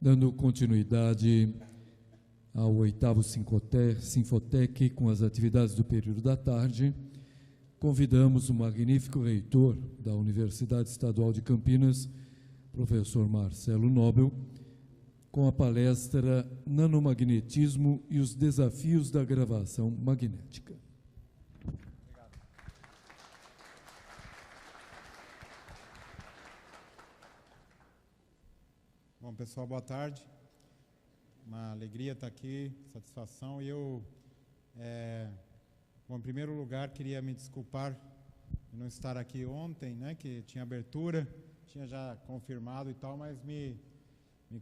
Dando continuidade ao 8º Sinfotec com as atividades do período da tarde, convidamos o magnífico reitor da Universidade Estadual de Campinas, professor Marcelo Nobel, com a palestra Nanomagnetismo e os desafios da gravação magnética. Obrigado. Bom, pessoal, boa tarde. Uma alegria estar aqui, satisfação. E bom, em primeiro lugar, queria me desculpar de não estar aqui ontem, né, que tinha abertura, tinha já confirmado e tal, mas me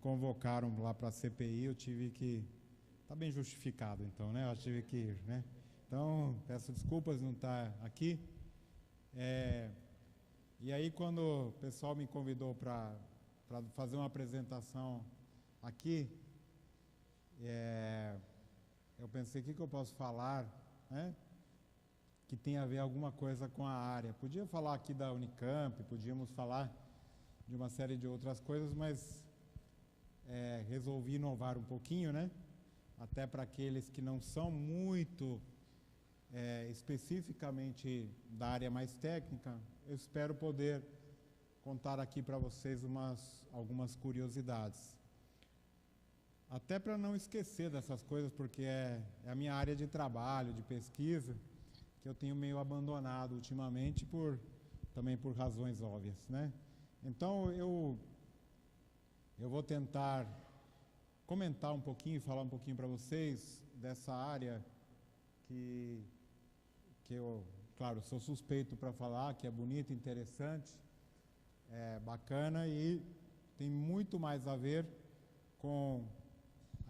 convocaram lá para a CPI, eu tive que... Está bem justificado, então, né? Eu tive que ir, né? Então, peço desculpas não estar aqui. E aí, quando o pessoal me convidou para fazer uma apresentação aqui, eu pensei, o que eu posso falar, né, que tem a ver alguma coisa com a área. Podia falar aqui da Unicamp, podíamos falar de uma série de outras coisas, mas resolvi inovar um pouquinho, né, até para aqueles que não são muito especificamente da área mais técnica. Eu espero poder contar aqui para vocês algumas curiosidades. Até para não esquecer dessas coisas, porque é a minha área de trabalho, de pesquisa, que eu tenho meio abandonado ultimamente, também por razões óbvias, né? Então, eu vou tentar comentar um pouquinho, falar um pouquinho para vocês dessa área que eu, claro, sou suspeito para falar, que é bonita, interessante, bacana e tem muito mais a ver com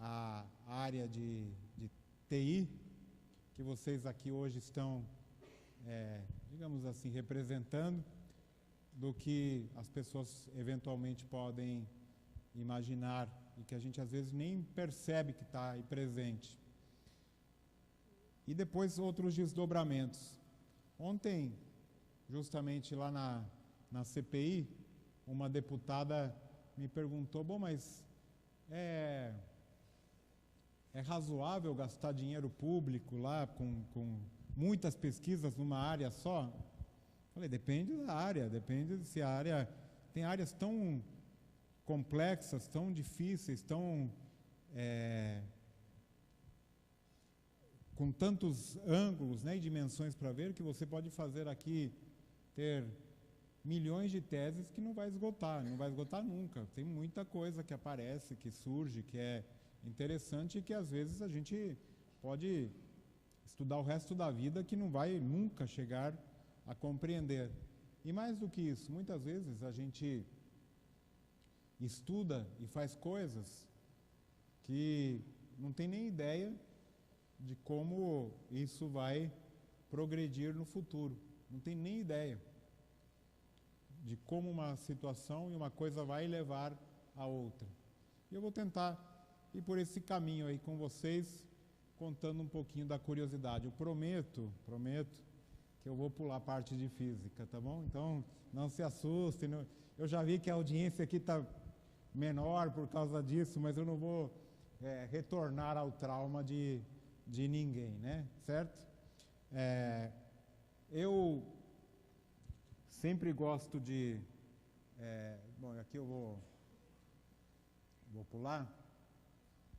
a área de TI que vocês aqui hoje estão, digamos assim, representando, do que as pessoas eventualmente podem imaginar e que a gente às vezes nem percebe que está aí presente. E depois outros desdobramentos. Ontem, justamente lá na CPI, uma deputada me perguntou, bom, mas é razoável gastar dinheiro público lá com muitas pesquisas numa área só? Falei, depende da área, depende se a área... Tem áreas tão complexas, tão difíceis, tão... com tantos ângulos, né, e dimensões para ver, que você pode fazer aqui, ter milhões de teses que não vai esgotar nunca. Tem muita coisa que aparece, que surge, que é interessante e que às vezes a gente pode estudar o resto da vida que não vai nunca chegar a compreender. E mais do que isso, muitas vezes a gente estuda e faz coisas que não tem nem ideia de como isso vai progredir no futuro. Não tem nem ideia de como uma situação e uma coisa vai levar a outra. E eu vou tentar ir por esse caminho aí com vocês, contando um pouquinho da curiosidade. Eu prometo que eu vou pular a parte de física, tá bom? Então, não se assustem. Eu já vi que a audiência aqui está menor por causa disso, mas eu não vou retornar ao trauma de ninguém, né? Certo? Eu sempre gosto de... bom, aqui eu vou pular.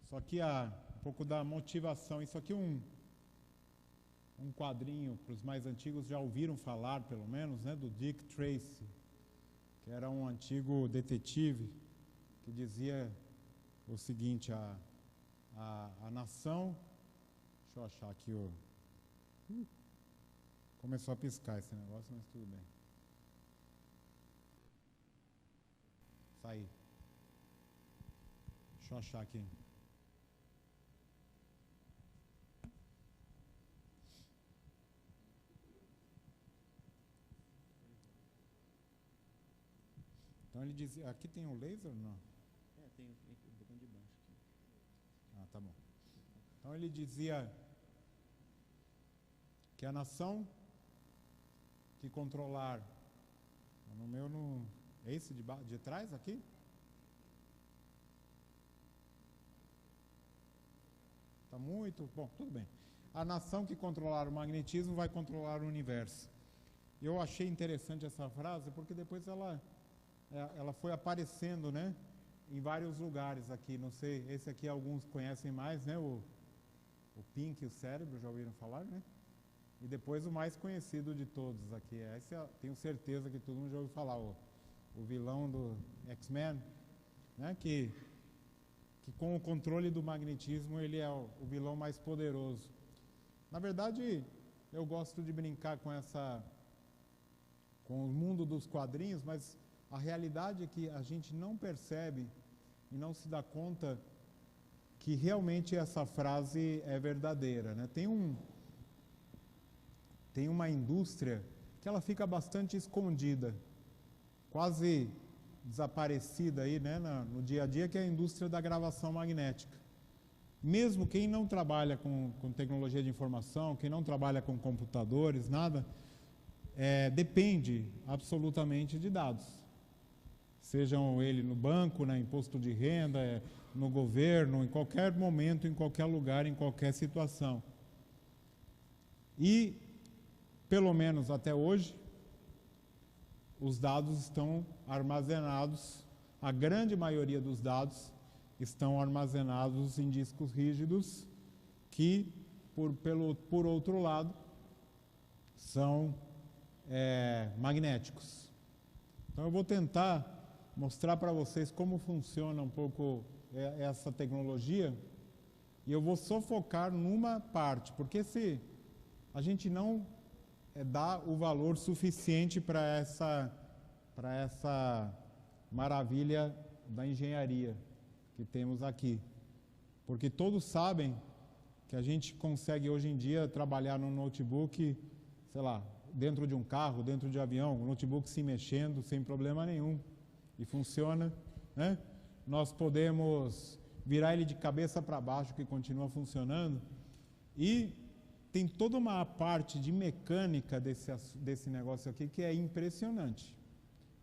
Só que um pouco da motivação. Isso aqui é um quadrinho, para os mais antigos já ouviram falar, pelo menos, né, do Dick Tracy, que era um antigo detetive que dizia o seguinte, a nação... Deixa eu achar aqui o... começou a piscar esse negócio, mas tudo bem. Saí. Deixa eu achar aqui. Então ele dizia... Aqui tem um laser ou não? Tem o botão de baixo aqui. Ah, tá bom. Então ele dizia que a nação que controlar... No meu não... É esse de trás aqui? Está muito... Bom, tudo bem. A nação que controlar o magnetismo vai controlar o universo. Eu achei interessante essa frase porque depois ela foi aparecendo, né, em vários lugares aqui. Não sei, esse aqui alguns conhecem mais, né, o Pink e o cérebro, já ouviram falar, né? E depois o mais conhecido de todos aqui, esse tenho certeza que todo mundo já ouviu falar, o vilão do X-Men, né, que com o controle do magnetismo ele é o vilão mais poderoso. Na verdade, eu gosto de brincar com o mundo dos quadrinhos, mas a realidade é que a gente não percebe e não se dá conta que realmente essa frase é verdadeira, né? Tem uma indústria que ela fica bastante escondida, quase desaparecida aí, né, no dia a dia, que é a indústria da gravação magnética. Mesmo quem não trabalha com tecnologia de informação, quem não trabalha com computadores, nada, depende absolutamente de dados. Sejam ele no banco, no imposto de renda, no governo, em qualquer momento, em qualquer lugar, em qualquer situação. E, pelo menos até hoje, os dados estão armazenados, a grande maioria dos dados estão armazenados em discos rígidos que, por outro lado, são magnéticos. Então eu vou tentar mostrar para vocês como funciona um pouco essa tecnologia e eu vou só focar numa parte, porque se a gente não dá o valor suficiente para essa maravilha da engenharia que temos aqui. Porque todos sabem que a gente consegue hoje em dia trabalhar no notebook, sei lá, dentro de um carro, dentro de um avião, o notebook se mexendo sem problema nenhum e funciona, né? Nós podemos virar ele de cabeça para baixo que continua funcionando e tem toda uma parte de mecânica desse negócio aqui que é impressionante.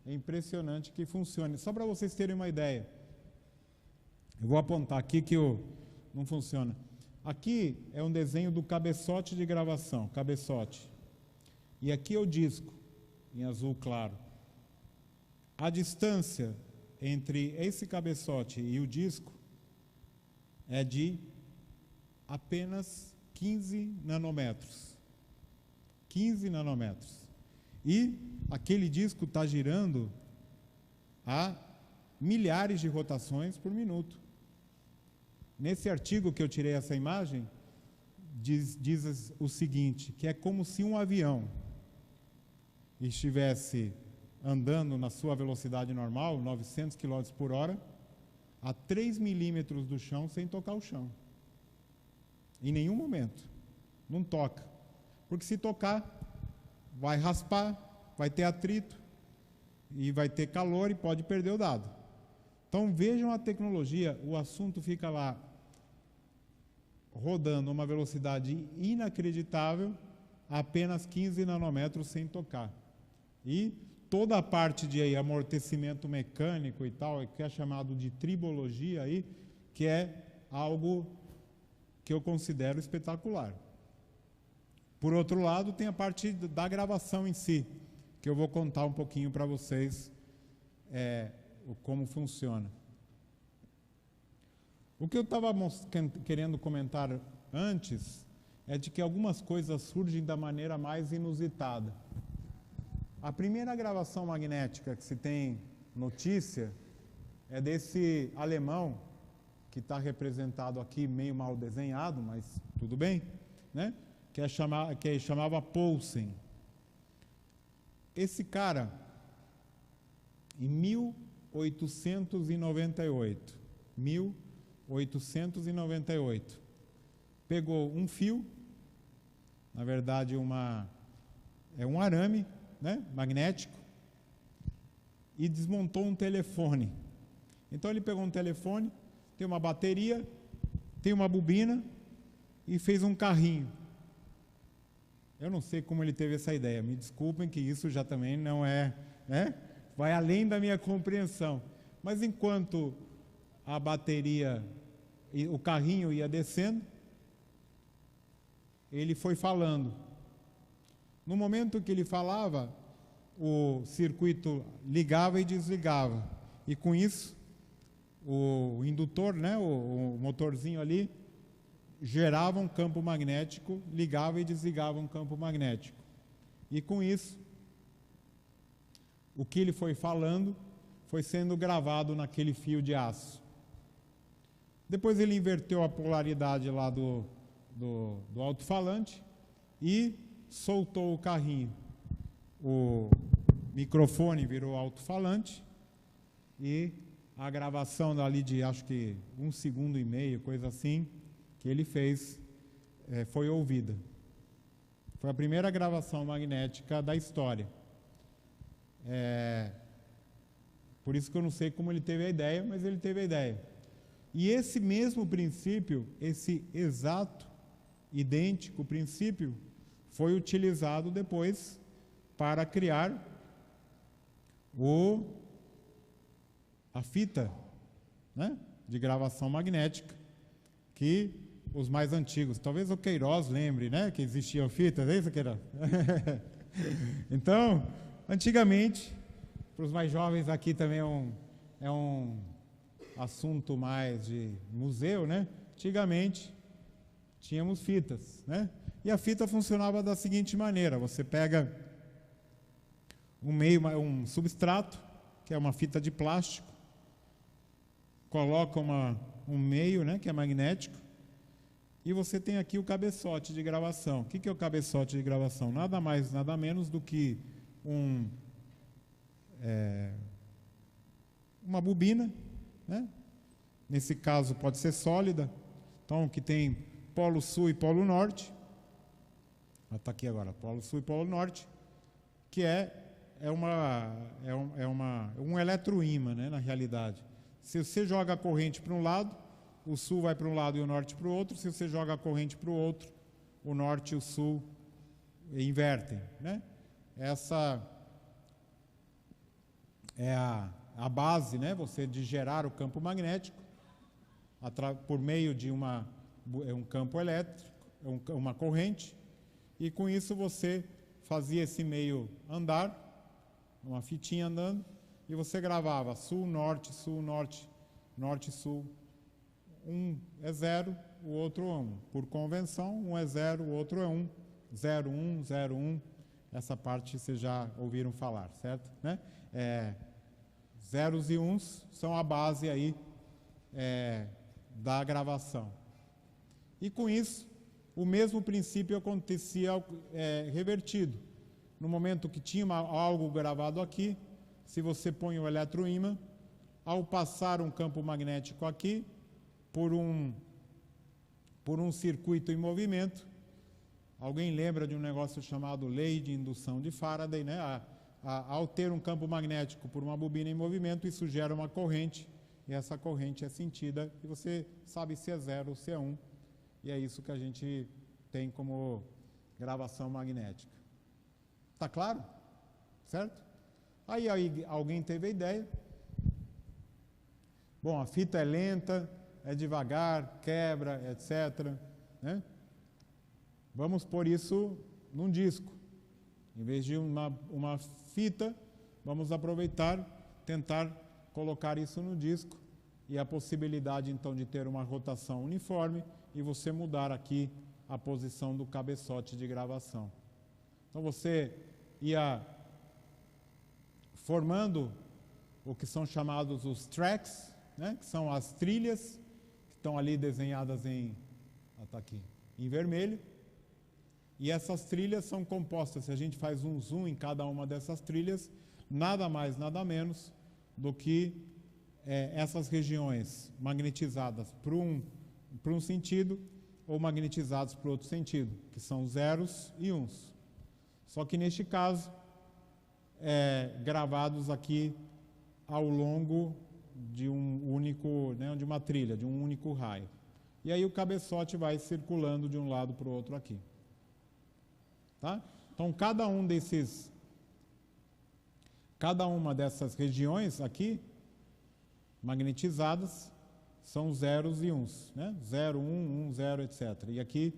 É impressionante que funcione. Só para vocês terem uma ideia, eu vou apontar aqui que não funciona. Aqui é um desenho do cabeçote de gravação, cabeçote. E aqui é o disco, em azul claro. A distância entre esse cabeçote e o disco é de apenas 15 nanômetros. 15 nanômetros. E aquele disco está girando a milhares de rotações por minuto. Nesse artigo que eu tirei essa imagem, diz o seguinte, que é como se um avião estivesse andando na sua velocidade normal, 900 km por hora, a 3 milímetros do chão sem tocar o chão. Em nenhum momento. Não toca. Porque se tocar, vai raspar, vai ter atrito, e vai ter calor e pode perder o dado. Então vejam a tecnologia, o assunto fica lá rodando a uma velocidade inacreditável, a apenas 15 nanômetros sem tocar. E toda a parte de amortecimento mecânico e tal, que é chamado de tribologia, aí, que é algo que eu considero espetacular. Por outro lado, tem a parte da gravação em si, que eu vou contar um pouquinho para vocês como funciona. O que eu estava querendo comentar antes é de que algumas coisas surgem da maneira mais inusitada. A primeira gravação magnética que se tem notícia é desse alemão, que está representado aqui meio mal desenhado, mas tudo bem, né? que chamava Poulsen. Esse cara, em 1898, pegou um fio, na verdade é um arame, né, magnético, e desmontou um telefone. Então ele pegou um telefone, tem uma bateria, tem uma bobina e fez um carrinho. Eu não sei como ele teve essa ideia, me desculpem que isso já também não é, né? Vai além da minha compreensão. Mas enquanto a bateria, o carrinho ia descendo, ele foi falando. No momento que ele falava, o circuito ligava e desligava. E com isso, o indutor, né, o motorzinho ali, gerava um campo magnético, ligava e desligava um campo magnético. E com isso, o que ele foi falando foi sendo gravado naquele fio de aço. Depois ele inverteu a polaridade lá do alto-falante e soltou o carrinho. O microfone virou alto-falante e a gravação dali de, acho que 1,5 segundo, coisa assim, que ele fez, foi ouvida. Foi a primeira gravação magnética da história. Por isso que eu não sei como ele teve a ideia, mas ele teve a ideia. E esse mesmo princípio, esse exato, idêntico princípio, foi utilizado depois para criar a fita, né, de gravação magnética, que os mais antigos, talvez o Queiroz lembre, né, que existiam fitas, é isso, Queiroz? Então, antigamente, para os mais jovens aqui também é um assunto mais de museu, né? Antigamente, tínhamos fitas, né? E a fita funcionava da seguinte maneira: você pega um substrato, que é uma fita de plástico, coloca um meio, né, que é magnético, e você tem aqui o cabeçote de gravação. O que é o cabeçote de gravação? Nada mais, nada menos do que uma bobina, né? Nesse caso pode ser sólida, então que tem polo sul e polo norte. Está aqui agora, polo sul e polo norte, que um eletroímã, né, na realidade. Se você joga a corrente para um lado, o sul vai para um lado e o norte para o outro. Se você joga a corrente para o outro, o norte e o sul invertem, né? Essa é a base, né, de gerar o campo magnético por meio de um campo elétrico, uma corrente, e com isso você fazia esse meio andar, uma fitinha andando, e você gravava sul, norte, norte, sul. Um é 0, o outro é 1. Por convenção, um é 0, o outro é 1. 0, 1, 0, 1. Essa parte vocês já ouviram falar, certo? Né? Zeros e uns são a base aí da gravação. E com isso, o mesmo princípio acontecia revertido. No momento que tinha algo gravado aqui, se você põe o eletroímã, ao passar um campo magnético aqui, por um circuito em movimento, alguém lembra de um negócio chamado lei de indução de Faraday, né? Ao ter um campo magnético por uma bobina em movimento, isso gera uma corrente, e essa corrente é sentida, e você sabe se é 0 ou se é 1, e é isso que a gente tem como gravação magnética. Está claro? Certo? Aí alguém teve a ideia. Bom, a fita é lenta, é devagar, quebra, etc., né? Vamos pôr isso num disco. Em vez de uma fita, vamos aproveitar, tentar colocar isso no disco, e a possibilidade então de ter uma rotação uniforme e você mudar aqui a posição do cabeçote de gravação. Então você ia formando o que são chamados os tracks, né, que são as trilhas, que estão ali desenhadas em vermelho. E essas trilhas são compostas, se a gente faz um zoom em cada uma dessas trilhas, nada mais, nada menos do que essas regiões magnetizadas para um sentido ou magnetizadas para outro sentido, que são zeros e uns. Só que neste caso, gravados aqui ao longo de um único, né, de uma trilha, de um único raio. E aí o cabeçote vai circulando de um lado para o outro aqui. Tá? Então, cada uma dessas regiões aqui, magnetizadas, são zeros e uns, né? 0, 1, 1, 0, etc. E aqui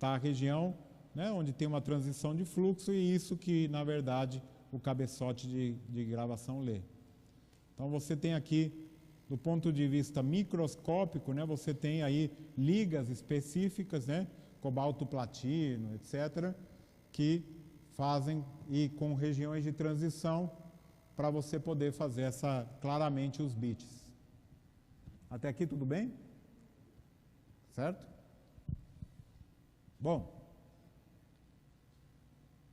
está a região, né, onde tem uma transição de fluxo, e isso que, na verdade, o cabeçote de gravação lê. Então, você tem aqui, do ponto de vista microscópico, né, você tem aí ligas específicas, né, cobalto platino, etc., que fazem, e com regiões de transição, para você poder fazer claramente os bits. Até aqui tudo bem? Certo? Bom,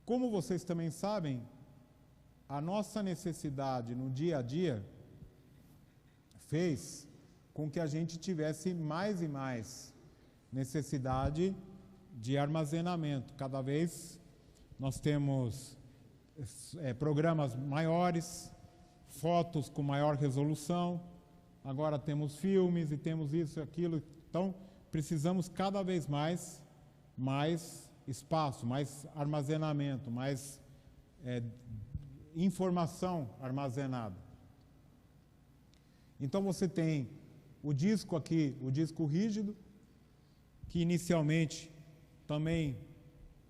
como vocês também sabem, a nossa necessidade no dia a dia fez com que a gente tivesse mais e mais necessidade de armazenamento. Cada vez nós temos programas maiores, fotos com maior resolução, agora temos filmes e temos isso e aquilo. Então, precisamos cada vez mais espaço, mais armazenamento, mais informação armazenada. Então, você tem o disco aqui, o disco rígido, que inicialmente também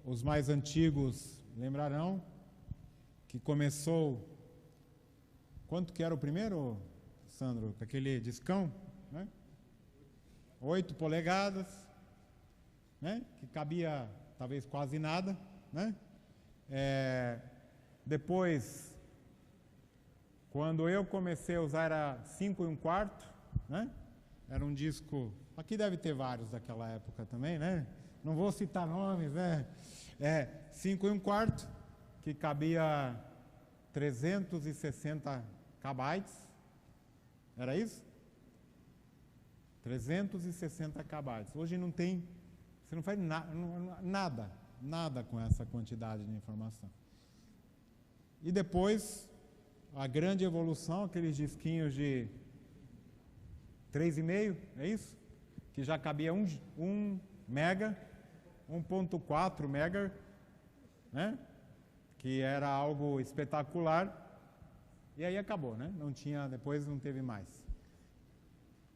os mais antigos lembrarão, que começou... Quanto que era o primeiro, Sandro? Aquele discão, né? 8 polegadas, né? Que cabia talvez quase nada, né? Depois, quando eu comecei a usar, era 5 1/4, né? Era um disco... Aqui deve ter vários daquela época também, né? Não vou citar nomes, né? 5 1/4, que cabia 360 KB. Era isso? 360 KB. Hoje não tem... Você não faz nada com essa quantidade de informação. E depois, a grande evolução, aqueles disquinhos de 3,5, é isso? Que já cabia 1 mega, 1.4 mega, né? Que era algo espetacular, e aí acabou, né? Depois não teve mais.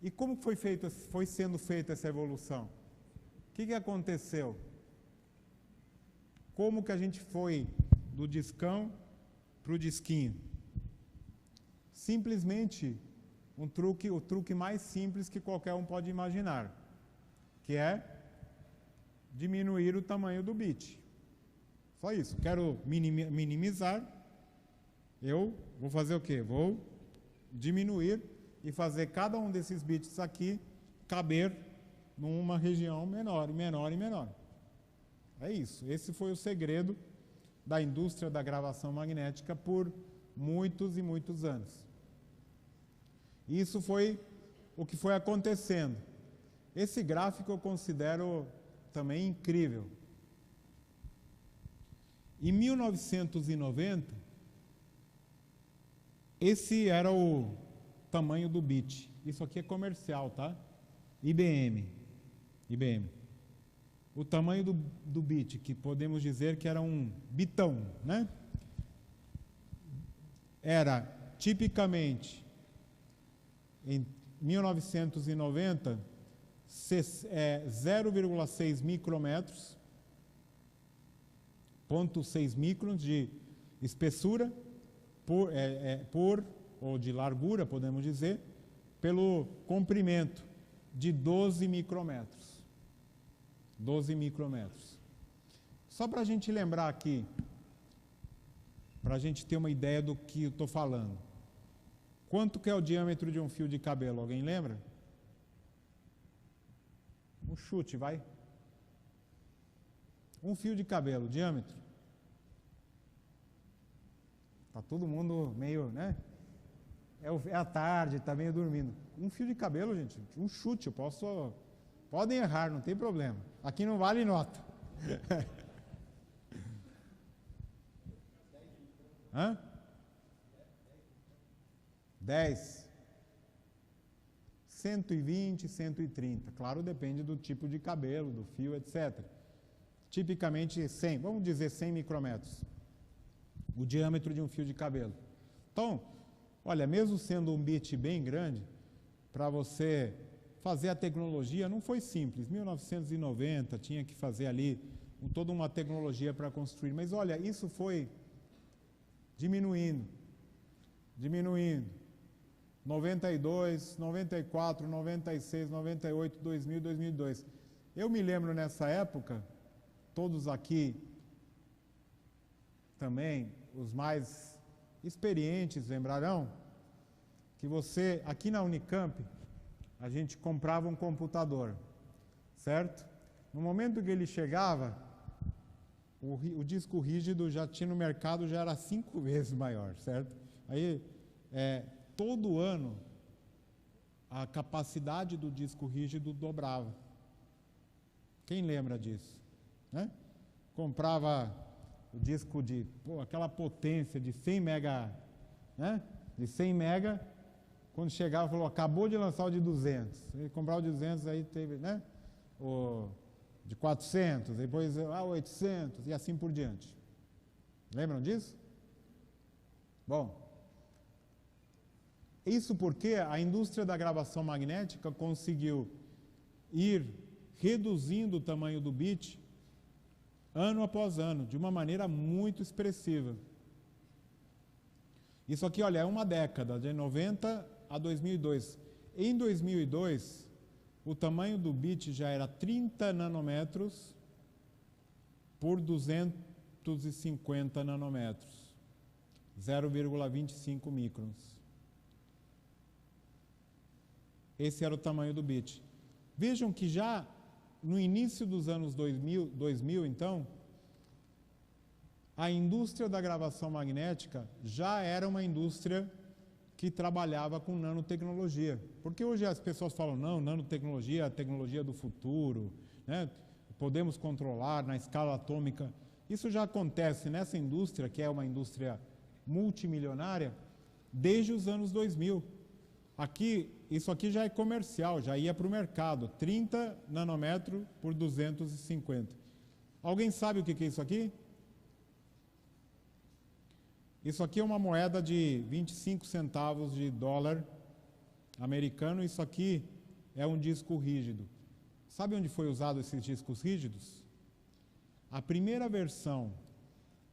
E como foi sendo feita essa evolução? O que aconteceu? Como que a gente foi do discão para o disquinho? Simplesmente o truque mais simples que qualquer um pode imaginar, que é diminuir o tamanho do bit. Só isso. Quero minimizar, eu vou fazer o quê? Vou diminuir e fazer cada um desses bits aqui caber numa região menor, e menor, e menor. É isso. Esse foi o segredo da indústria da gravação magnética por muitos e muitos anos. Isso foi o que foi acontecendo. Esse gráfico eu considero também incrível. Em 1990, esse era o tamanho do bit. Isso aqui é comercial, tá? IBM. O tamanho do bit, que podemos dizer que era um bitão, né? Era, tipicamente, em 1990, 0,6 micrômetros, 0,6 microns de espessura ou de largura, podemos dizer, pelo comprimento de 12 micrômetros. 12 micrômetros. Só para a gente lembrar aqui, para a gente ter uma ideia do que eu estou falando. Quanto que é o diâmetro de um fio de cabelo? Alguém lembra? Um chute, vai. Um fio de cabelo, diâmetro. Está todo mundo meio, né? É a tarde, está meio dormindo. Um fio de cabelo, gente, um chute, eu posso... Podem errar, não tem problema. Aqui não vale nota. Hã? 10. 120, 130. Claro, depende do tipo de cabelo, do fio, etc. Tipicamente 100, vamos dizer 100 micrômetros. O diâmetro de um fio de cabelo. Então, olha, mesmo sendo um bit bem grande, para você fazer a tecnologia não foi simples. 1990 tinha que fazer ali toda uma tecnologia para construir. Mas olha, isso foi diminuindo. 92, 94, 96, 98, 2000, 2002. Eu me lembro nessa época, todos aqui também, os mais experientes lembrarão, que você, aqui na Unicamp, a gente comprava um computador, certo? No momento que ele chegava, o disco rígido já tinha no mercado, já era 5 vezes maior, certo? Aí, todo ano, a capacidade do disco rígido dobrava. Quem lembra disso? Né? Comprava o disco de, aquela potência de 100 mega, né? De 100 mega, quando chegava, falou, acabou de lançar o de 200. Ele comprava o de 200, aí teve, né? O de 400, depois 800 e assim por diante. Lembram disso? Bom, isso porque a indústria da gravação magnética conseguiu ir reduzindo o tamanho do bit ano após ano, de uma maneira muito expressiva. Isso aqui, olha, é uma década, de 90 a 2002. Em 2002, o tamanho do bit já era 30 nanômetros por 250 nanômetros, 0,25 microns. Esse era o tamanho do bit. Vejam que já no início dos anos 2000 então, a indústria da gravação magnética já era uma indústria que trabalhava com nanotecnologia. Porque hoje as pessoas falam, não, nanotecnologia é a tecnologia do futuro, né? Podemos controlar na escala atômica. Isso já acontece nessa indústria, que é uma indústria multimilionária, desde os anos 2000. Isso aqui já é comercial, já ia para o mercado, 30 nanômetros por 250. Alguém sabe o que é isso aqui? Isso aqui é uma moeda de 25 centavos de dólar americano, isso aqui é um disco rígido. Sabe onde foi usado esses discos rígidos? A primeira versão,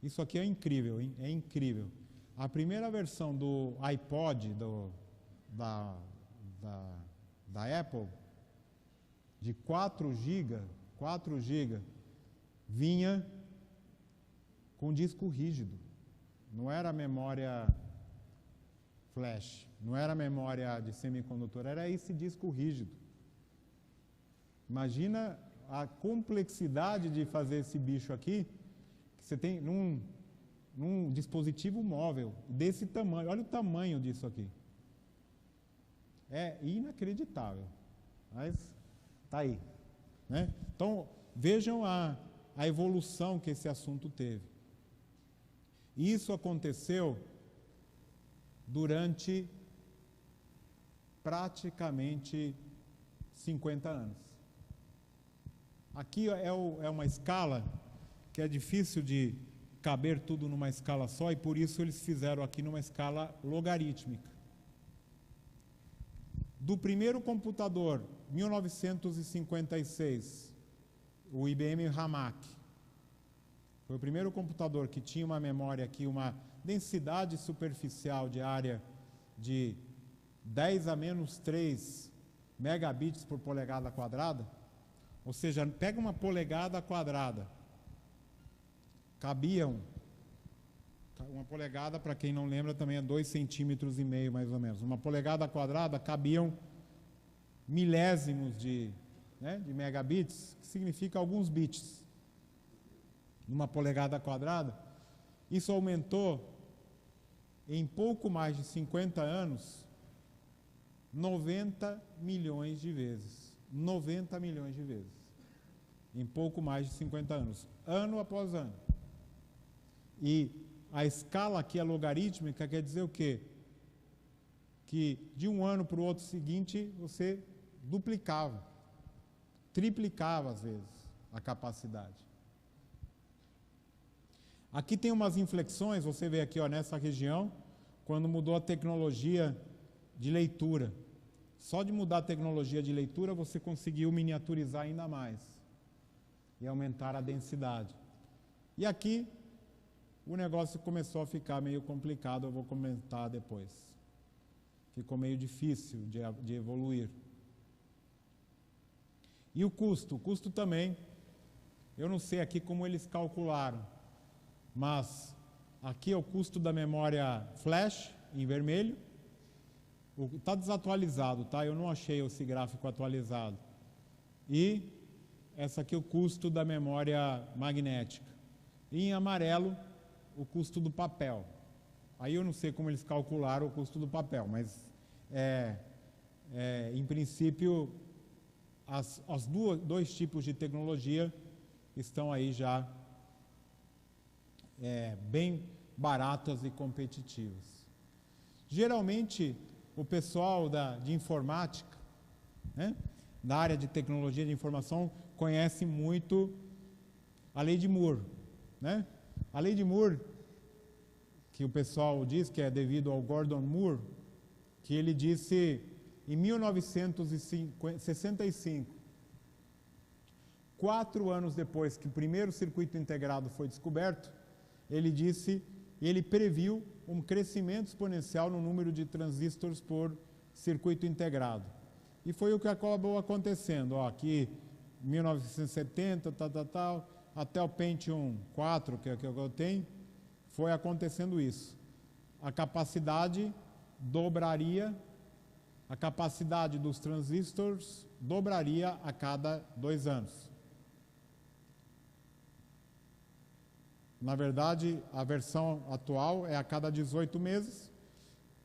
isso aqui é incrível, hein? É incrível. A primeira versão do iPod, da Apple, de 4 GB, vinha com disco rígido. Não era memória flash, não era memória de semicondutor, era esse disco rígido. Imagina a complexidade de fazer esse bicho aqui, que você tem num dispositivo móvel desse tamanho. Olha o tamanho disso aqui. É inacreditável, mas está aí, né? Então, vejam a evolução que esse assunto teve. Isso aconteceu durante praticamente 50 anos. Aqui é uma escala que é difícil de caber tudo numa escala só, e por isso eles fizeram aqui numa escala logarítmica. Do primeiro computador, 1956, o IBM Hamac, foi o primeiro computador que tinha uma memória aqui, uma densidade superficial de área de 10 a menos 3 megabits por polegada quadrada. Ou seja, pega uma polegada quadrada, cabiam, uma polegada, para quem não lembra, também é 2,5 centímetros mais ou menos. Uma polegada quadrada cabiam milésimos de megabits, que significa alguns bits. Numa polegada quadrada, isso aumentou em pouco mais de 50 anos 90 milhões de vezes. 90 milhões de vezes. Em pouco mais de 50 anos. Ano após ano. E a escala aqui é logarítmica, quer dizer o quê? Que de um ano para o outro seguinte, você duplicava, triplicava às vezes a capacidade. Aqui tem umas inflexões, você vê aqui, ó, nessa região, quando mudou a tecnologia de leitura. Só de mudar a tecnologia de leitura, você conseguiu miniaturizar ainda mais e aumentar a densidade. E aqui, o negócio começou a ficar meio complicado, eu vou comentar depois. Ficou meio difícil de evoluir. E o custo também, eu não sei aqui como eles calcularam, mas aqui é o custo da memória flash, em vermelho. Está desatualizado, tá? Eu não achei esse gráfico atualizado. E essa aqui é o custo da memória magnética. E em amarelo, o custo do papel. Aí eu não sei como eles calcularam o custo do papel, mas em princípio, dois tipos de tecnologia estão aí já bem baratas e competitivas. Geralmente, o pessoal de informática, né, da área de tecnologia de informação, conhece muito a lei de Moore, né? A lei de Moore, que o pessoal diz que é devido ao Gordon Moore, que ele disse em 1965, 4 anos depois que o primeiro circuito integrado foi descoberto, ele previu um crescimento exponencial no número de transistores por circuito integrado. E foi o que acabou acontecendo. Ó, aqui, 1970, até o Pentium 4, que é o que eu tenho, foi acontecendo isso. A capacidade dobraria, a capacidade dos transistores dobraria a cada 2 anos. Na verdade, a versão atual é a cada 18 meses,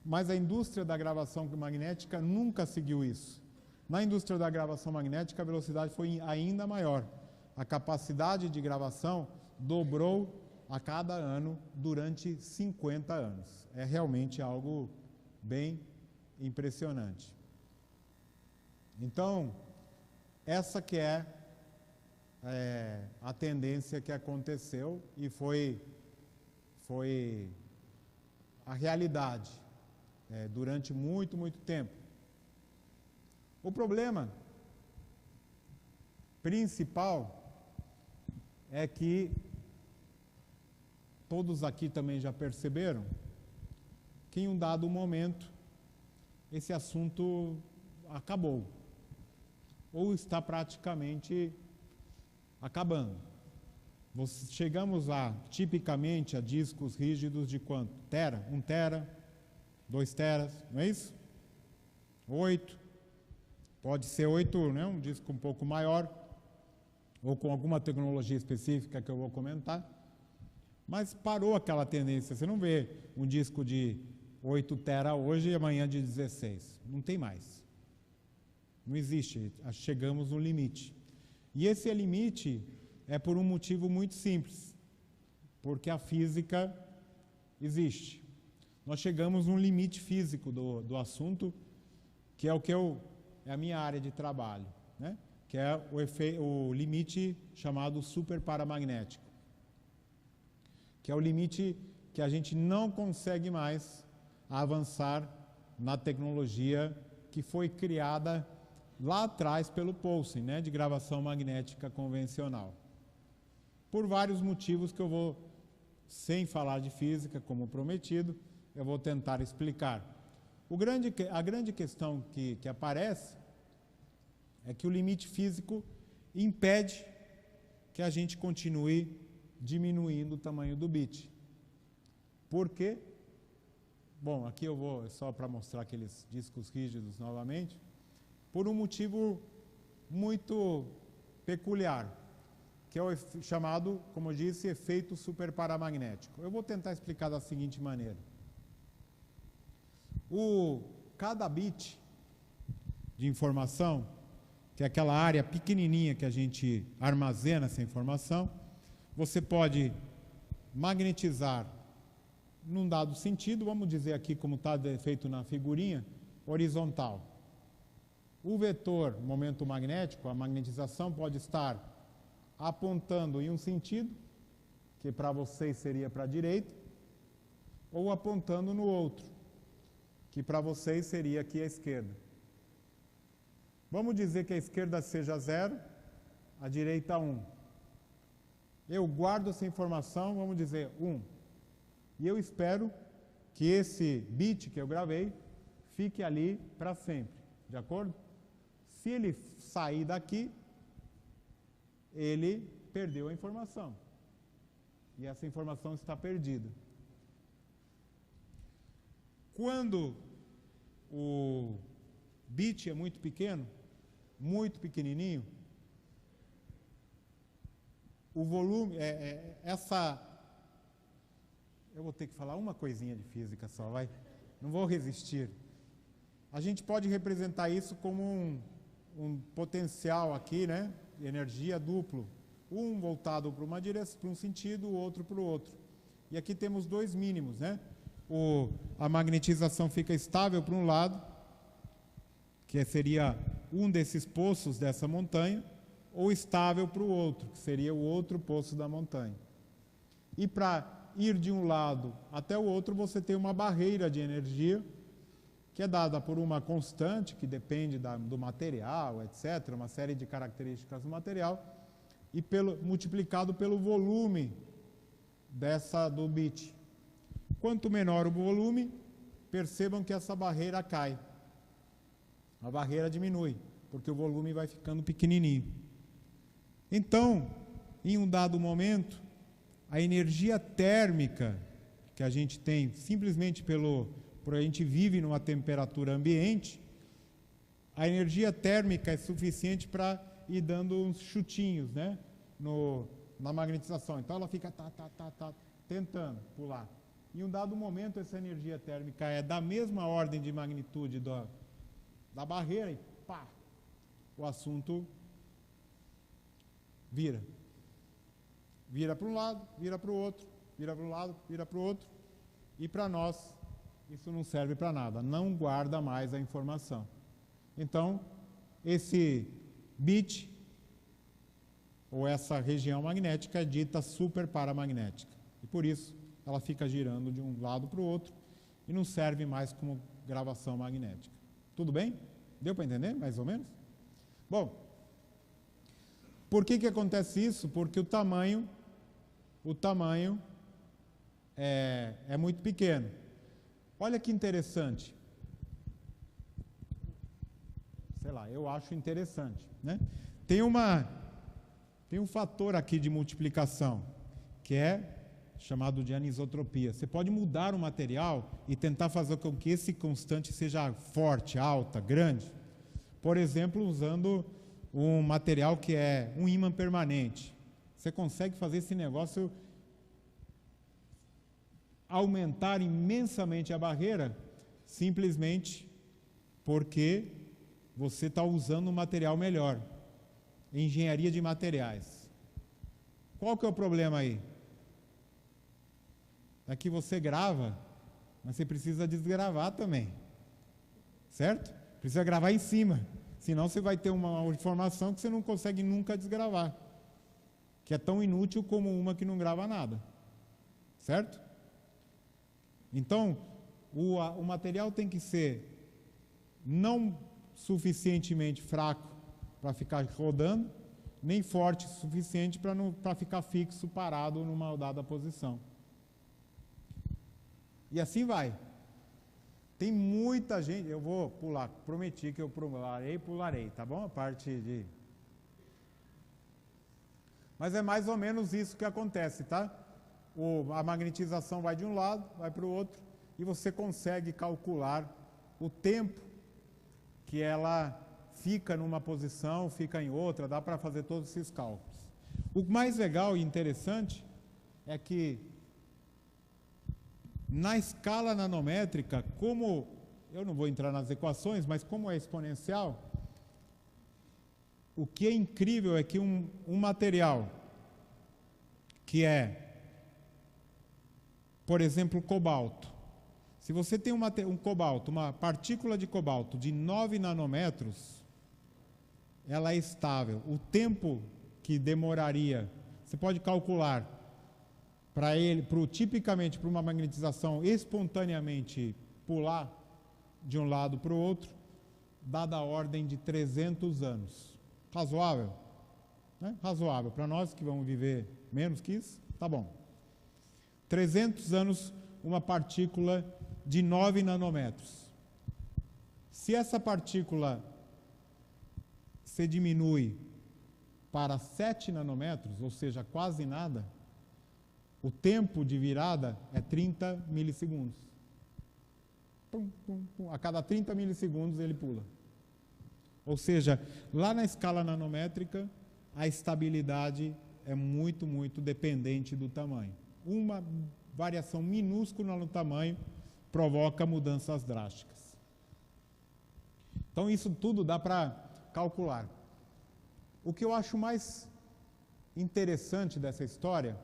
mas a indústria da gravação magnética nunca seguiu isso. Na indústria da gravação magnética, a velocidade foi ainda maior. A capacidade de gravação dobrou a cada ano durante 50 anos. É realmente algo bem impressionante. Então, essa que é a tendência que aconteceu e foi a realidade durante muito, muito tempo. O problema principal é que todos aqui também já perceberam que em um dado momento esse assunto acabou ou está praticamente acabando. Chegamos tipicamente a discos rígidos de quanto? Tera? 1 tera, 2 teras, não é isso? 8. Pode ser 8, né? Um disco um pouco maior, ou com alguma tecnologia específica que eu vou comentar. Mas parou aquela tendência. Você não vê um disco de 8 tera hoje e amanhã de 16. Não tem mais. Não existe. Chegamos no limite. E esse limite é por um motivo muito simples, porque a física existe. Nós chegamos num limite físico do assunto, que é é a minha área de trabalho, né? Que é o limite chamado superparamagnético, que é o limite que a gente não consegue mais avançar na tecnologia que foi criada lá atrás pelo Poulsen, né, de gravação magnética convencional. Por vários motivos que eu vou, sem falar de física, como prometido, eu vou tentar explicar. A grande questão que aparece é que o limite físico impede que a gente continue diminuindo o tamanho do bit. Por quê? Bom, aqui eu vou, só para mostrar aqueles discos rígidos novamente, por um motivo muito peculiar, que é o chamado, como eu disse, efeito superparamagnético. Eu vou tentar explicar da seguinte maneira. Cada bit de informação, que é aquela área pequenininha que a gente armazena essa informação, você pode magnetizar num dado sentido, vamos dizer aqui como está feito na figurinha, horizontal. O vetor momento magnético, a magnetização, pode estar apontando em um sentido, que para vocês seria para a direita, ou apontando no outro, que para vocês seria aqui à esquerda. Vamos dizer que a esquerda seja 0, a direita 1. Eu guardo essa informação, vamos dizer 1. E eu espero que esse bit que eu gravei fique ali para sempre, de acordo? Se ele sair daqui, ele perdeu a informação. E essa informação está perdida. Quando o bit é muito pequeno, muito pequenininho, o volume, eu vou ter que falar uma coisinha de física só, vai? Não vou resistir. A gente pode representar isso como um potencial aqui, né? De energia duplo. Um voltado para uma direção, para um sentido, o outro para o outro. E aqui temos dois mínimos, né? A magnetização fica estável para um lado, que seria um desses poços dessa montanha, ou estável para o outro, que seria o outro poço da montanha. E para ir de um lado até o outro, você tem uma barreira de energia, que é dada por uma constante, que depende do material, etc., uma série de características do material, e multiplicado pelo volume do bit. Quanto menor o volume, percebam que essa barreira cai. A barreira diminui, porque o volume vai ficando pequenininho. Então, em um dado momento, a energia térmica que a gente tem, simplesmente por a gente vive numa temperatura ambiente, a energia térmica é suficiente para ir dando uns chutinhos, né, na magnetização. Então ela fica tentando pular. Em um dado momento, essa energia térmica é da mesma ordem de magnitude da barreira e pá, o assunto vira. Vira para um lado, vira para o outro, vira para um lado, vira para o outro. E para nós, isso não serve para nada, não guarda mais a informação. Então, esse bit, ou essa região magnética, é dita superparamagnética. E por isso, ela fica girando de um lado para o outro e não serve mais como gravação magnética. Tudo bem? Deu para entender, mais ou menos? Bom, por que acontece isso? Porque o tamanho é muito pequeno. Olha que interessante. Sei lá, eu acho interessante, né? Tem um fator aqui de multiplicação, que é chamado de anisotropia. Você pode mudar o material e tentar fazer com que esse constante seja forte, alta, grande. Por exemplo, usando um material que é um ímã permanente. Você consegue fazer esse negócio aumentar imensamente a barreira, simplesmente porque você está usando um material melhor. Engenharia de materiais. Qual que é o problema aí? É que você grava, mas você precisa desgravar também. Certo? Precisa gravar em cima. Senão você vai ter uma informação que você não consegue nunca desgravar. Que é tão inútil como uma que não grava nada. Certo? Então, o material tem que ser não suficientemente fraco para ficar rodando, nem forte o suficiente para ficar fixo, parado numa dada posição. E assim vai. Tem muita gente, eu vou pular, prometi que eu pularei, tá bom? A parte de... Mas é mais ou menos isso que acontece, tá? A magnetização vai de um lado, vai para o outro, e você consegue calcular o tempo que ela fica numa posição, fica em outra, dá para fazer todos esses cálculos. O mais legal e interessante é que na escala nanométrica, como, eu não vou entrar nas equações, mas como é exponencial, o que é incrível é que um material que é, por exemplo, cobalto. Se você tem um cobalto, uma partícula de cobalto de 9 nanômetros, ela é estável. O tempo que demoraria, você pode calcular tipicamente para uma magnetização espontaneamente pular de um lado para o outro, dada a ordem de 300 anos. Razoável? Né? Razoável. Para nós que vamos viver menos que isso, tá bom. 300 anos, uma partícula de 9 nanômetros. Se essa partícula se diminui para 7 nanômetros, ou seja, quase nada, o tempo de virada é 30 milissegundos. Pum, pum, pum. A cada 30 milissegundos ele pula. Ou seja, lá na escala nanométrica, a estabilidade é muito, muito dependente do tamanho. Uma variação minúscula no tamanho provoca mudanças drásticas. Então, isso tudo dá para calcular. O que eu acho mais interessante dessa história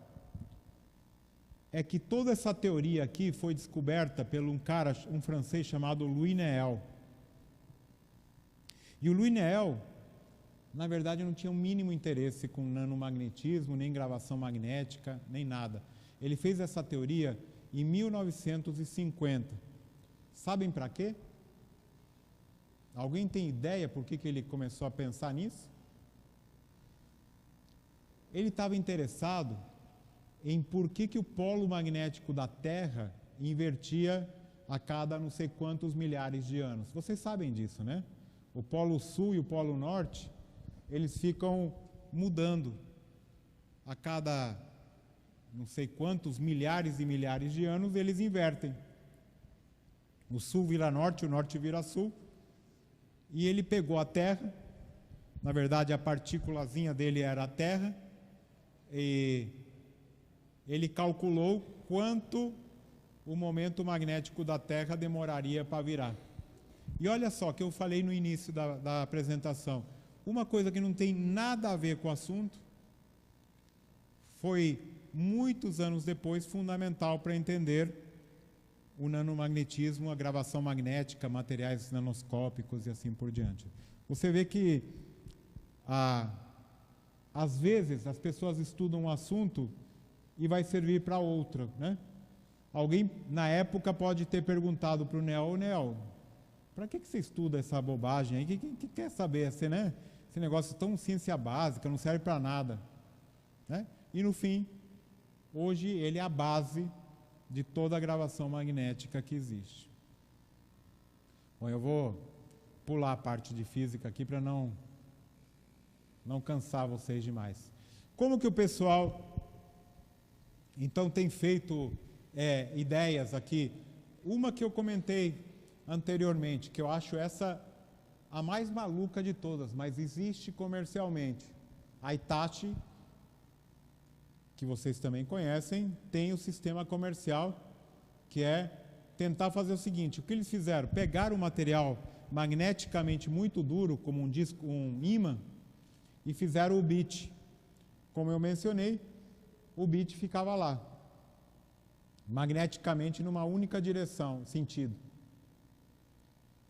é que toda essa teoria aqui foi descoberta por um francês chamado Louis Néel. E o Louis Néel, na verdade, não tinha o mínimo interesse com nanomagnetismo, nem gravação magnética, nem nada. Ele fez essa teoria em 1950. Sabem para quê? Alguém tem ideia por que ele começou a pensar nisso? Ele estava interessado em por que o polo magnético da Terra invertia a cada não sei quantos milhares de anos. Vocês sabem disso, né? O polo sul e o polo norte, eles ficam mudando a cada não sei quantos milhares e milhares de anos, eles invertem. O sul vira norte, o norte vira sul. E ele pegou a Terra, na verdade a partículazinha dele era a Terra, e ele calculou quanto o momento magnético da Terra demoraria para virar. E olha só, que eu falei no início da apresentação, uma coisa que não tem nada a ver com o assunto, foi muitos anos depois fundamental para entender o nanomagnetismo, a gravação magnética, materiais nanoscópicos e assim por diante. Você vê que às vezes as pessoas estudam um assunto e vai servir para outra, né? Alguém na época pode ter perguntado para o Néel, para que você estuda essa bobagem aí? Que quer saber? Né? Esse negócio tão ciência básica, não serve para nada. Né? E no fim, hoje ele é a base de toda a gravação magnética que existe. Bom, eu vou pular a parte de física aqui para não cansar vocês demais. Como que o pessoal, então, tem feito ideias aqui? Uma que eu comentei anteriormente, que eu acho essa a mais maluca de todas, mas existe comercialmente. A Hitachi, que vocês também conhecem, tem o sistema comercial, que é tentar fazer o seguinte: o que eles fizeram? Pegaram um material magneticamente muito duro, como um disco, um ímã, e fizeram o bit. Como eu mencionei, o bit ficava lá, magneticamente numa única direção, sentido.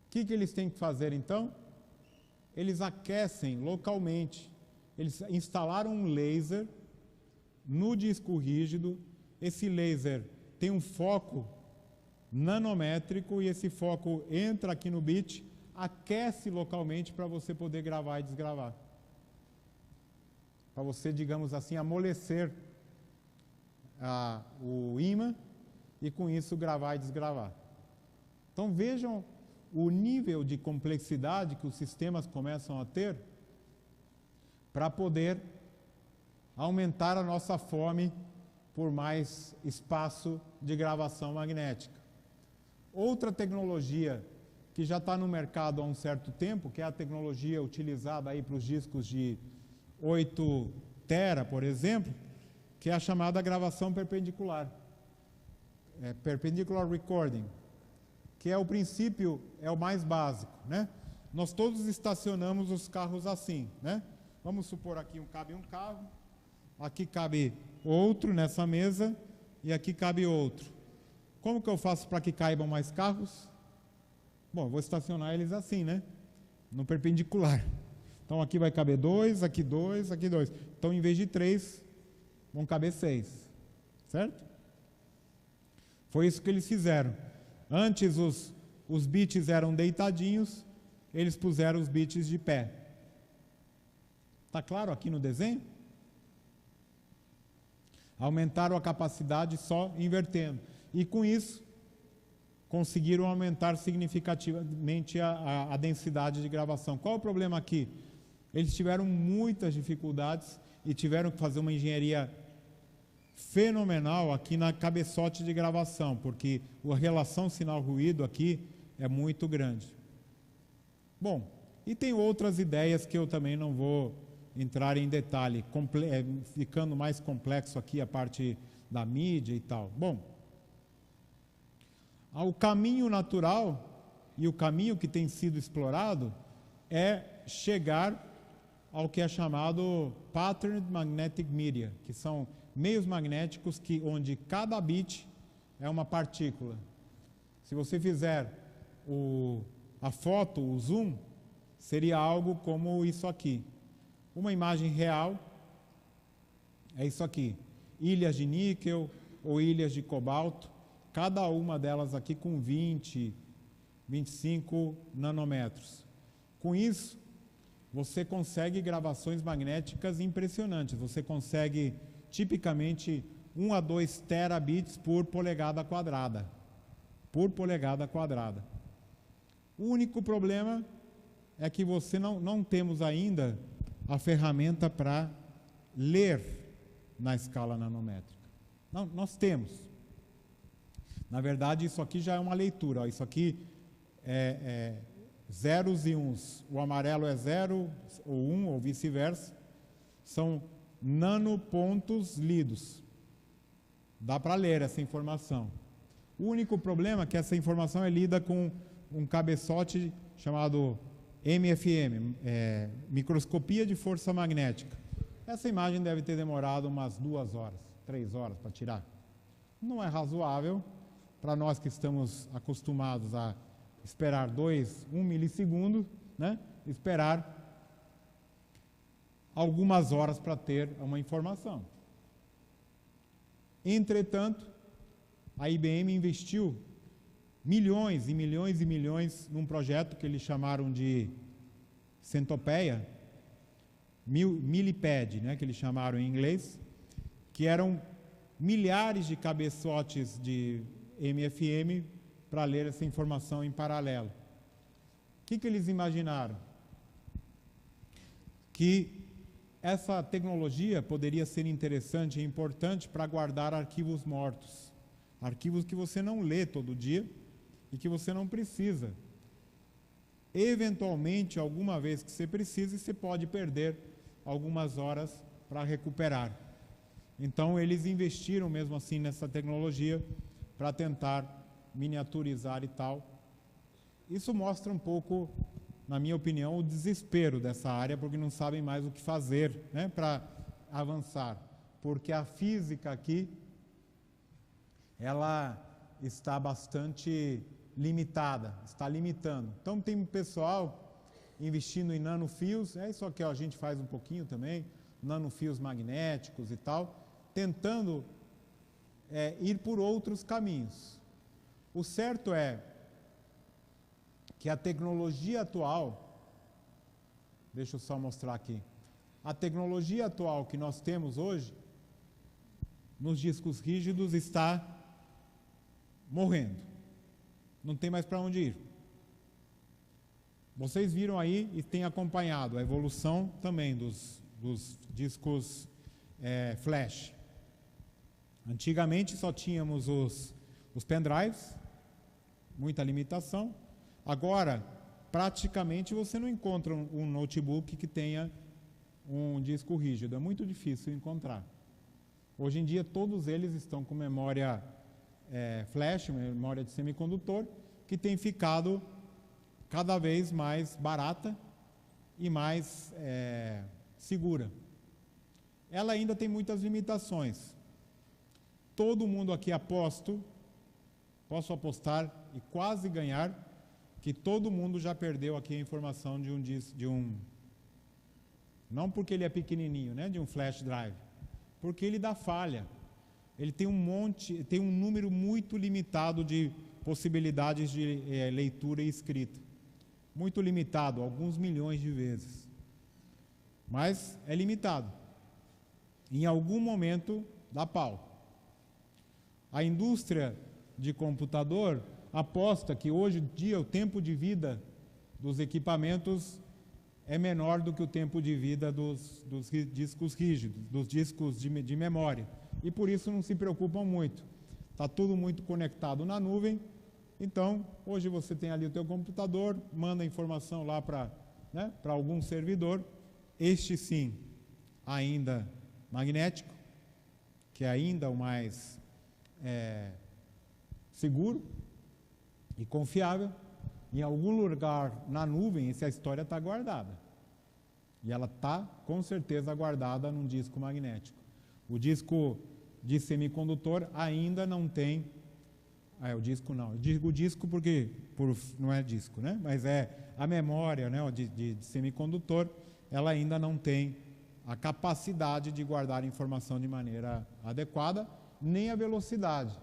O que eles têm que fazer então? Eles aquecem localmente. Eles instalaram um laser no disco rígido. Esse laser tem um foco nanométrico e esse foco entra aqui no bit, aquece localmente para você poder gravar e desgravar. Para você, digamos assim, amolecer o ímã e com isso gravar e desgravar. Então vejam o nível de complexidade que os sistemas começam a ter para poder aumentar a nossa fome por mais espaço de gravação magnética. Outra tecnologia que já está no mercado há um certo tempo, que é a tecnologia utilizada aí para os discos de 8 tera, por exemplo, que é a chamada gravação perpendicular. Perpendicular recording, que é o princípio, é o mais básico, né? Nós todos estacionamos os carros assim, né? Vamos supor aqui cabe um carro, aqui cabe outro nessa mesa e aqui cabe outro. Como que eu faço para que caibam mais carros? Bom, eu vou estacionar eles assim, né? No perpendicular. Então aqui vai caber 2, aqui 2, aqui 2. Então em vez de 3, vão caber 6, certo? Foi isso que eles fizeram. Antes os bits eram deitadinhos, eles puseram os bits de pé. Está claro aqui no desenho? Aumentaram a capacidade só invertendo. E com isso, conseguiram aumentar significativamente a densidade de gravação. Qual é o problema aqui? Eles tiveram muitas dificuldades e tiveram que fazer uma engenharia fenomenal aqui na cabeçote de gravação, porque a relação sinal-ruído aqui é muito grande. Bom, e tem outras ideias que eu também não vou entrar em detalhe, ficando mais complexo aqui a parte da mídia e tal. Bom, o caminho natural e o caminho que tem sido explorado é chegar ao que é chamado Patterned Magnetic Media, que são meios magnéticos onde cada bit é uma partícula. Se você fizer a foto, o zoom, seria algo como isso aqui. Uma imagem real é isso aqui. Ilhas de níquel ou ilhas de cobalto, cada uma delas aqui com 20, 25 nanômetros. Com isso, você consegue gravações magnéticas impressionantes. Você consegue, tipicamente, 1 a 2 terabits por polegada quadrada. Por polegada quadrada. O único problema é que você não temos ainda a ferramenta para ler na escala nanométrica. Não, nós temos. Na verdade, isso aqui já é uma leitura. Ó, isso aqui é zeros e uns. O amarelo é 0 ou 1, ou vice-versa. São nanopontos lidos. Dá para ler essa informação. O único problema é que essa informação é lida com um cabeçote chamado MFM, microscopia de força magnética. Essa imagem deve ter demorado umas 2 horas, 3 horas para tirar. Não é razoável para nós que estamos acostumados a esperar 1 milissegundo, né? Esperar algumas horas para ter uma informação. Entretanto, a IBM investiu milhões e milhões e milhões num projeto que eles chamaram de Centopeia, Millipede, né, que eles chamaram em inglês, que eram milhares de cabeçotes de MFM para ler essa informação em paralelo. O que eles imaginaram? Que essa tecnologia poderia ser interessante e importante para guardar arquivos mortos, arquivos que você não lê todo dia e que você não precisa. Eventualmente, alguma vez que você precise, você pode perder algumas horas para recuperar. Então, eles investiram mesmo assim nessa tecnologia para tentar miniaturizar e tal. Isso mostra um pouco, na minha opinião, o desespero dessa área, porque não sabem mais o que fazer, né, para avançar. Porque a física aqui, ela está bastante limitada, está limitando. Então tem um pessoal investindo em nanofios, isso aqui ó, a gente faz um pouquinho também, nanofios magnéticos e tal, tentando ir por outros caminhos. O certo é que a tecnologia atual, deixa eu só mostrar aqui, a tecnologia atual que nós temos hoje, nos discos rígidos, está morrendo. Não tem mais para onde ir. Vocês viram aí e têm acompanhado a evolução também dos discos flash. Antigamente só tínhamos os pendrives, muita limitação. Agora, praticamente você não encontra um notebook que tenha um disco rígido. É muito difícil encontrar. Hoje em dia todos eles estão com memória flash, memória de semicondutor, que tem ficado cada vez mais barata e mais segura. Ela ainda tem muitas limitações. Todo mundo aqui posso apostar e quase ganhar, que todo mundo já perdeu aqui a informação de um não porque ele é pequenininho, né, de um flash drive, porque ele dá falha. Ele tem um número muito limitado de possibilidades de leitura e escrita. muito limitado, alguns milhões de vezes. Mas é limitado. Em algum momento dá pau. A indústria de computador aposta que hoje em dia o tempo de vida dos equipamentos é menor do que o tempo de vida dos discos rígidos, dos discos de memória. E por isso não se preocupam muito. Está tudo muito conectado na nuvem. Então, hoje você tem ali o teu computador, manda a informação lá para algum servidor. Este sim, ainda magnético, que é ainda o mais seguro e confiável. Em algum lugar na nuvem, essa história está guardada. E ela está, com certeza, guardada num disco magnético. O disco de semicondutor ainda não tem... o disco não. Eu digo disco porque não é disco, né? Mas é a memória, né, de semicondutor, ela ainda não tem a capacidade de guardar informação de maneira adequada, nem a velocidade.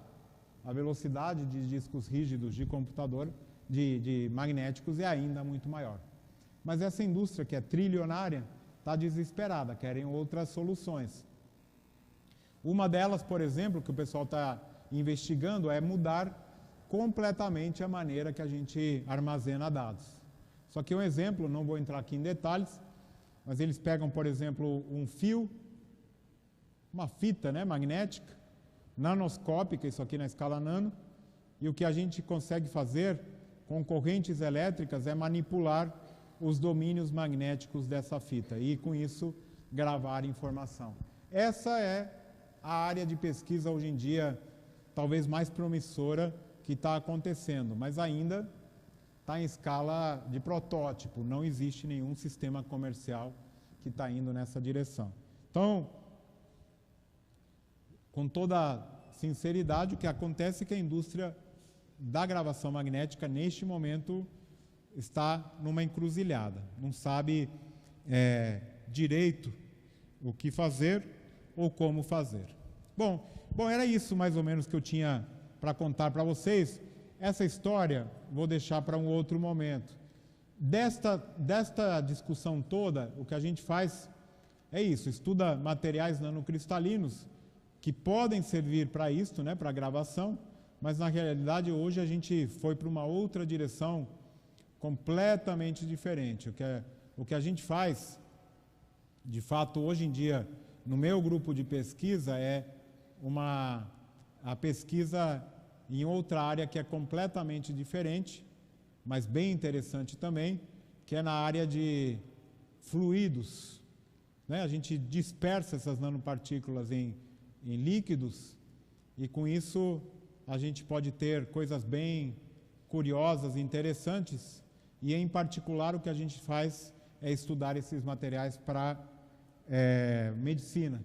A velocidade de discos rígidos de computador, de magnéticos, é ainda muito maior. Mas essa indústria, que é trilionária, está desesperada, querem outras soluções. Uma delas, por exemplo, que o pessoal está investigando, é mudar completamente a maneira que a gente armazena dados. Só que um exemplo, não vou entrar aqui em detalhes, mas eles pegam, por exemplo, um fio, uma fita, né, magnética, nanoscópica, isso aqui na escala nano, e o que a gente consegue fazer com correntes elétricas é manipular os domínios magnéticos dessa fita e, com isso, gravar informação. Essa é a área de pesquisa hoje em dia, talvez mais promissora, que está acontecendo, mas ainda está em escala de protótipo, não existe nenhum sistema comercial que está indo nessa direção. Então, com toda sinceridade, o que acontece é que a indústria da gravação magnética, neste momento, está numa encruzilhada, não sabe direito o que fazer ou como fazer. Bom, era isso mais ou menos que eu tinha para contar para vocês. Essa história vou deixar para um outro momento. Desta discussão toda, o que a gente faz é isso, estuda materiais nanocristalinos que podem servir para isso, né, para gravação, mas na realidade hoje a gente foi para uma outra direção completamente diferente. O que a gente faz, de fato, hoje em dia, no meu grupo de pesquisa, é a pesquisa em outra área que é completamente diferente, mas bem interessante também, que é na área de fluidos, né? A gente dispersa essas nanopartículas em líquidos e, com isso, a gente pode ter coisas bem curiosas e interessantes, e, em particular, o que a gente faz é estudar esses materiais para medicina.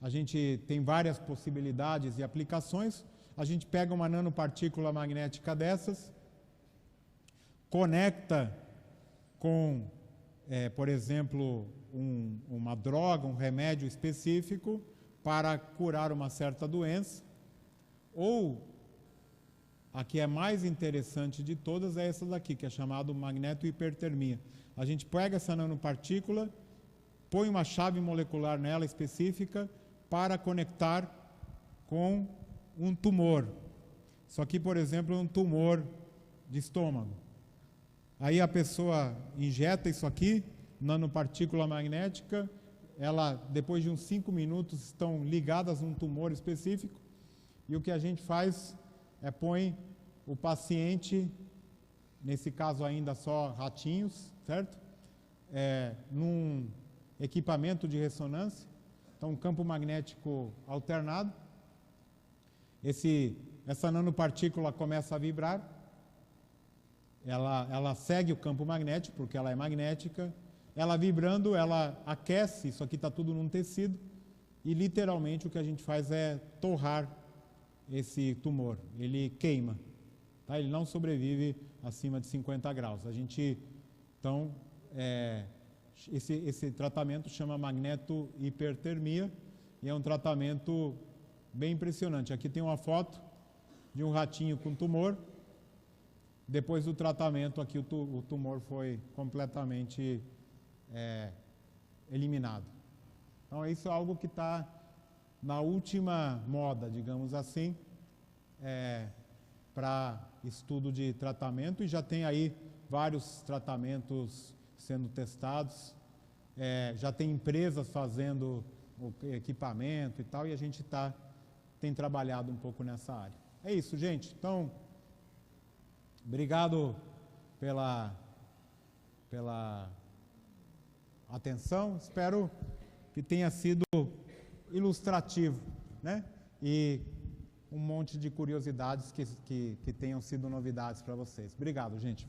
A gente tem várias possibilidades e aplicações. A gente pega uma nanopartícula magnética dessas, conecta com, por exemplo, uma droga, um remédio específico para curar uma certa doença, ou a que é mais interessante de todas é essa daqui, que é chamada magnetohipertermia. A gente pega essa nanopartícula, põe uma chave molecular nela específica para conectar com um tumor. Isso aqui, por exemplo, é um tumor de estômago. Aí a pessoa injeta isso aqui, nanopartícula magnética, ela, depois de uns 5 minutos, estão ligadas num tumor específico, e o que a gente faz é põe o paciente, nesse caso ainda só ratinhos, certo? Num equipamento de ressonância, então um campo magnético alternado. Essa nanopartícula começa a vibrar, ela segue o campo magnético, porque ela é magnética, ela vibrando, ela aquece, isso aqui está tudo num tecido, e literalmente o que a gente faz é torrar esse tumor, ele queima, tá? Ele não sobrevive acima de 50 graus. A gente, então, esse tratamento chama magnetohipertermia, e é um tratamento bem impressionante. Aqui tem uma foto de um ratinho com tumor, depois do tratamento aqui o tumor foi completamente eliminado. Então isso é algo que está na última moda, digamos assim, para estudo de tratamento, e já tem aí vários tratamentos sendo testados, já tem empresas fazendo o equipamento e tal, e a gente tem trabalhado um pouco nessa área. É isso, gente. Então, obrigado pela atenção. Espero que tenha sido ilustrativo, né? E um monte de curiosidades que tenham sido novidades para vocês. Obrigado, gente.